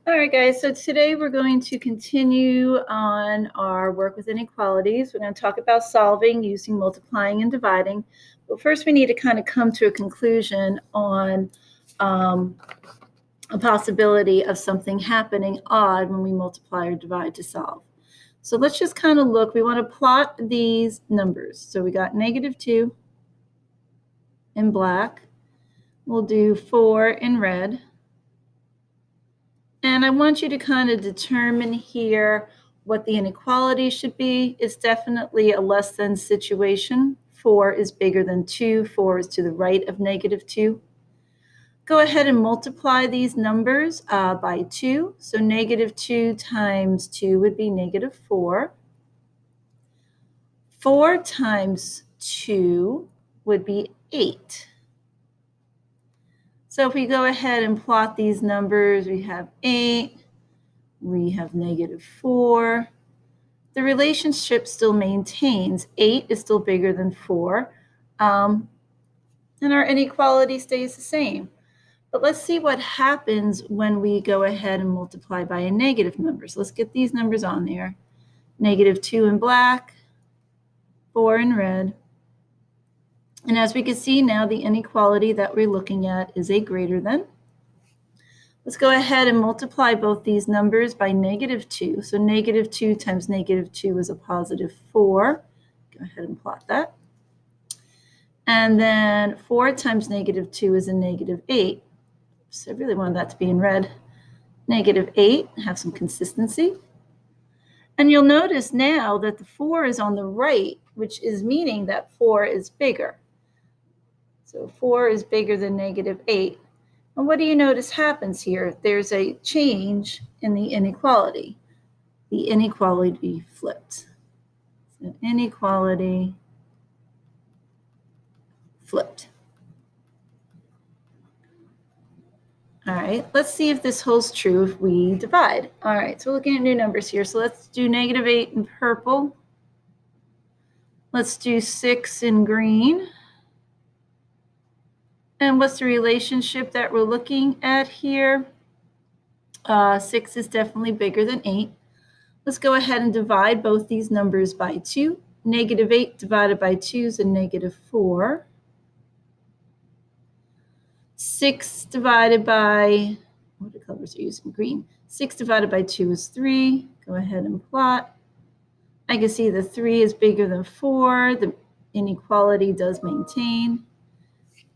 All right, guys, so today we're going to continue on our work with inequalities. We're going to talk about solving using multiplying and dividing. But first, we need to kind of come to a conclusion on a possibility of something happening odd when we multiply or divide to solve. So let's just kind of look. We want to plot these numbers. So we got -2 in black. We'll do 4 in red. And I want you to kind of determine here what the inequality should be. It's definitely a less than situation. 4 is bigger than 2. 4 is to the right of -2. Go ahead and multiply these numbers by 2. So -2 times 2 would be -4. 4 times 2 would be 8. So if we go ahead and plot these numbers, we have 8, we have -4. The relationship still maintains. 8 is still bigger than 4, and our inequality stays the same. But let's see what happens when we go ahead and multiply by a negative number. So let's get these numbers on there. -2 in black, 4 in red. And as we can see now, the inequality that we're looking at is a greater than. Let's go ahead and multiply both these numbers by -2. So -2 times -2 is a +4. Go ahead and plot that. And then 4 times -2 is a -8. So I really wanted that to be in red. -8, have some consistency. And you'll notice now that the 4 is on the right, which is meaning that 4 is bigger. So 4 is bigger than -8. And what do you notice happens here? There's a change in the inequality. The inequality flipped. So inequality flipped. All right, let's see if this holds true if we divide. All right, so we're looking at new numbers here. So let's do -8 in purple. Let's do 6 in green. And what's the relationship that we're looking at here? 6 is definitely bigger than 8. Let's go ahead and divide both these numbers by 2. -8 divided by 2 is a -4. 6 divided by, what colors are using? Green. 6 divided by 2 is 3. Go ahead and plot. I can see the 3 is bigger than 4. The inequality does maintain.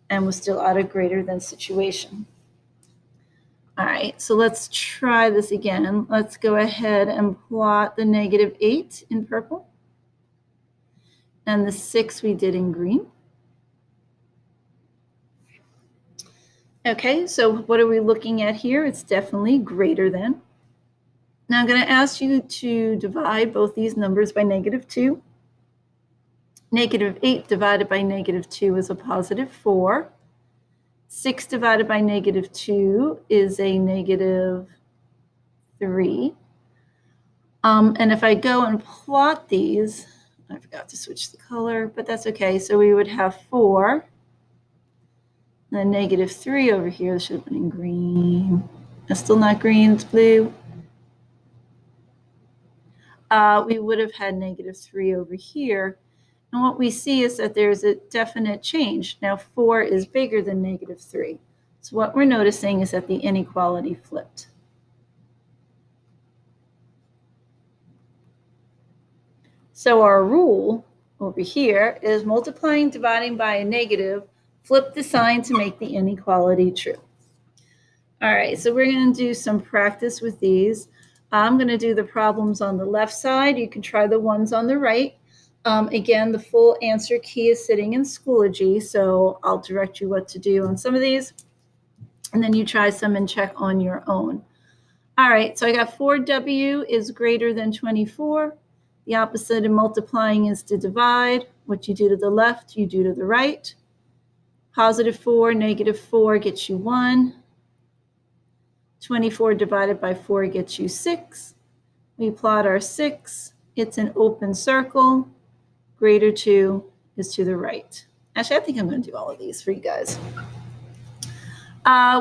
And we're still at a greater than situation. All right, so let's try this again. Let's go ahead and plot the -8 in purple. And the 6 we did in green. Okay, so what are we looking at here? It's definitely greater than. Now I'm going to ask you to divide both these numbers by -2. -8 divided by -2 is a +4. 6 divided by -2 is a -3. And if I go and plot these, I forgot to switch the color, but that's okay. So we would have 4, and then -3 over here. This should have been in green. It's still not green, it's blue. We would have had -3 over here. And what we see is that there's a definite change. Now 4 is bigger than -3. So what we're noticing is that the inequality flipped. So our rule over here is multiplying, dividing by a negative, flip the sign to make the inequality true. All right, so we're going to do some practice with these. I'm going to do the problems on the left side. You can try the ones on the right. Again, the full answer key is sitting in Schoology, so I'll direct you what to do on some of these, and then you try some and check on your own. All right, so I got 4W is greater than 24. The opposite of multiplying is to divide. What you do to the left, you do to the right. +4, -4 gets you 1. 24 divided by 4 gets you 6. We plot our 6. It's an open circle. Greater 2 is to the right. Actually, I think I'm going to do all of these for you guys.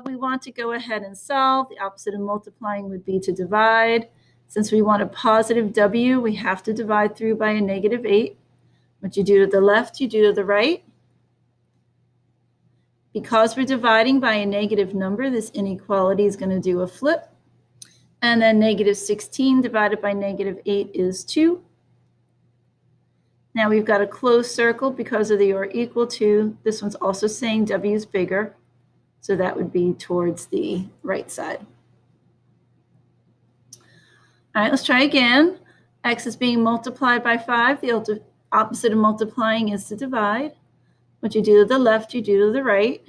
We want to go ahead and solve. The opposite of multiplying would be to divide. Since we want a positive W, we have to divide through by a negative 8. What you do to the left, you do to the right. Because we're dividing by a negative number, this inequality is going to do a flip. And then negative 16 divided by negative 8 is 2. Now we've got a closed circle because of the or equal to. This one's also saying W is bigger. So that would be towards the right side. All right, let's try again. X is being multiplied by 5. The opposite of multiplying is to divide. What you do to the left, you do to the right.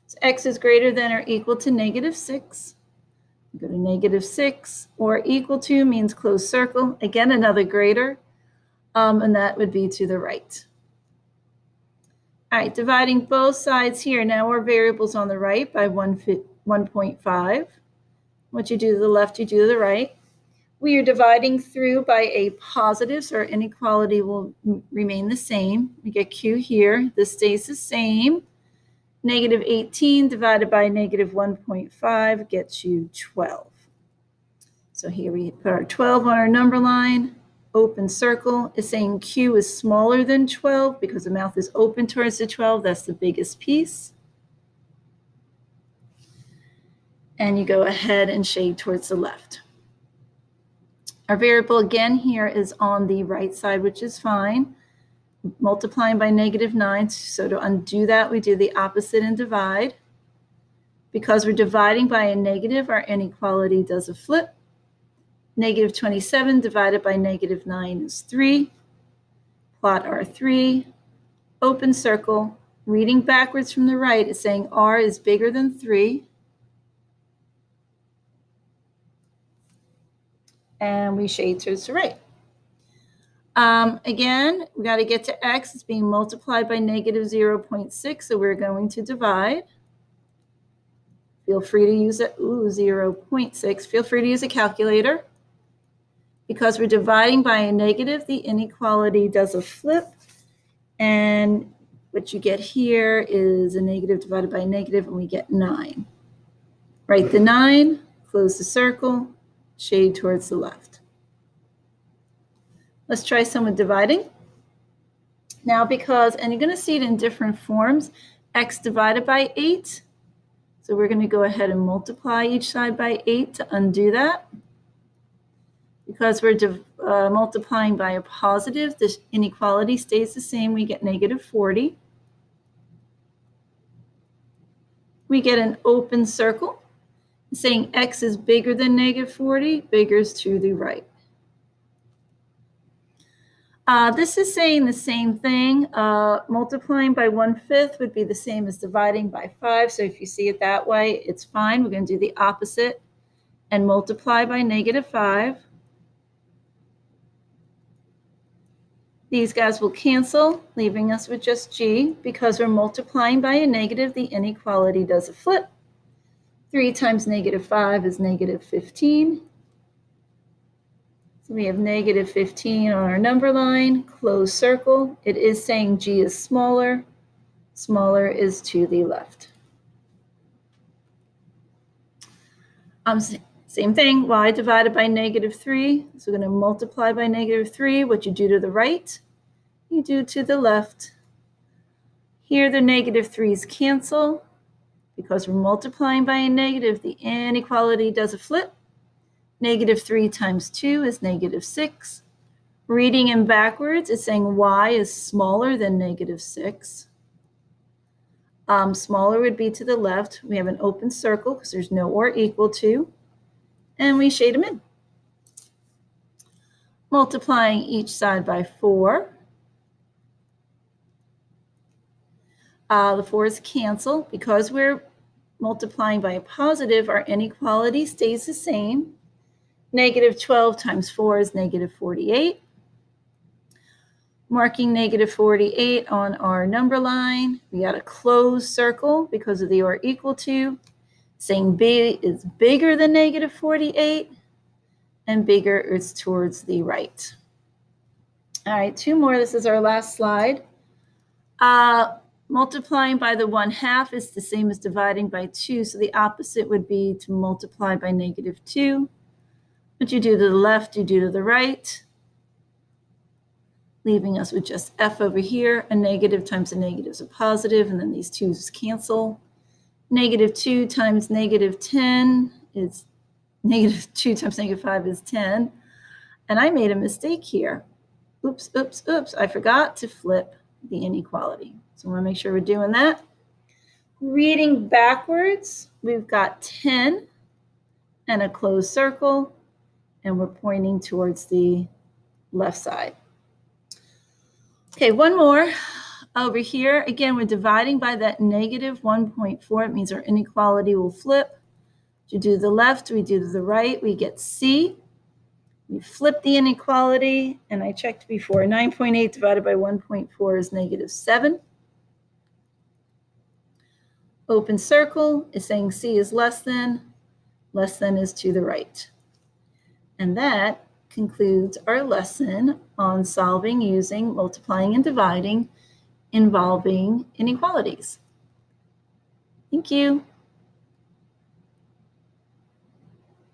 So X is greater than or equal to negative 6. You go to negative 6, or equal to means closed circle. Again, another greater, and that would be to the right. All right, dividing both sides here. Now our variables on the right by 1.5. What you do to the left, you do to the right. We are dividing through by a positive, so our inequality will remain the same. We get Q here. This stays the same. Negative 18 divided by negative 1.5 gets you 12. So here we put our 12 on our number line. Open circle is saying Q is smaller than 12 because the mouth is open towards the 12. That's the biggest piece. And you go ahead and shade towards the left. Our variable again here is on the right side, which is fine. Multiplying by negative 9. So to undo that, we do the opposite and divide. Because we're dividing by a negative, our inequality does a flip. Negative 27 divided by negative 9 is 3. Plot R3. Open circle. Reading backwards from the right is saying R is bigger than 3. And we shade towards the right. Again, we got to get to X. It's being multiplied by negative 0.6, so we're going to divide. Feel free to use it. 0.6. Feel free to use a calculator. Because we're dividing by a negative, the inequality does a flip. And what you get here is a negative divided by a negative, and we get 9. Write the 9, close the circle, shade towards the left. Let's try some with dividing. Now because, and you're going to see it in different forms, X divided by 8. So we're going to go ahead and multiply each side by 8 to undo that. Because we're multiplying by a positive, this inequality stays the same. We get negative 40. We get an open circle saying X is bigger than negative 40, bigger is to the right. This is saying the same thing. Multiplying by 1/5 would be the same as dividing by 5. So if you see it that way, it's fine. We're going to do the opposite and multiply by negative 5. These guys will cancel, leaving us with just G. Because we're multiplying by a negative, the inequality does a flip. 3 times negative 5 is negative 15. So we have negative 15 on our number line, closed circle. It is saying G is smaller. Smaller is to the left. Same thing, y divided by negative 3. So we're going to multiply by negative 3. What you do to the right, you do to the left. Here the negative 3's cancel. Because we're multiplying by a negative, the inequality does a flip. Negative 3 times 2 is negative 6. Reading in backwards, it's saying y is smaller than negative 6. Smaller would be to the left. We have an open circle because there's no or equal to. And we shade them in. Multiplying each side by 4. The 4's cancel. Because we're multiplying by a positive, our inequality stays the same. Negative 12 times 4 is negative 48. Marking negative 48 on our number line. We got a closed circle because of the or equal to. Saying B is bigger than negative 48, and bigger is towards the right. All right, 2 more. This is our last slide. Multiplying by the 1/2 is the same as dividing by 2, so the opposite would be to multiply by -2. What you do to the left, you do to the right, leaving us with just f over here. A negative times a negative is a positive, and then these 2's cancel. -2 times -10 is -2 times -5 is 10. And I made a mistake here. Oops, oops, oops. I forgot to flip the inequality. So I want to make sure we're doing that. Reading backwards, we've got 10 and a closed circle, and we're pointing towards the left side. Okay, one more. Over here, again, we're dividing by that -1.4. It means our inequality will flip. We do the left, we do the right, we get C. We flip the inequality, and I checked before. 9.8 divided by 1.4 is -7. Open circle is saying C is less than is to the right. And that concludes our lesson on solving using multiplying and dividing involving inequalities. Thank you.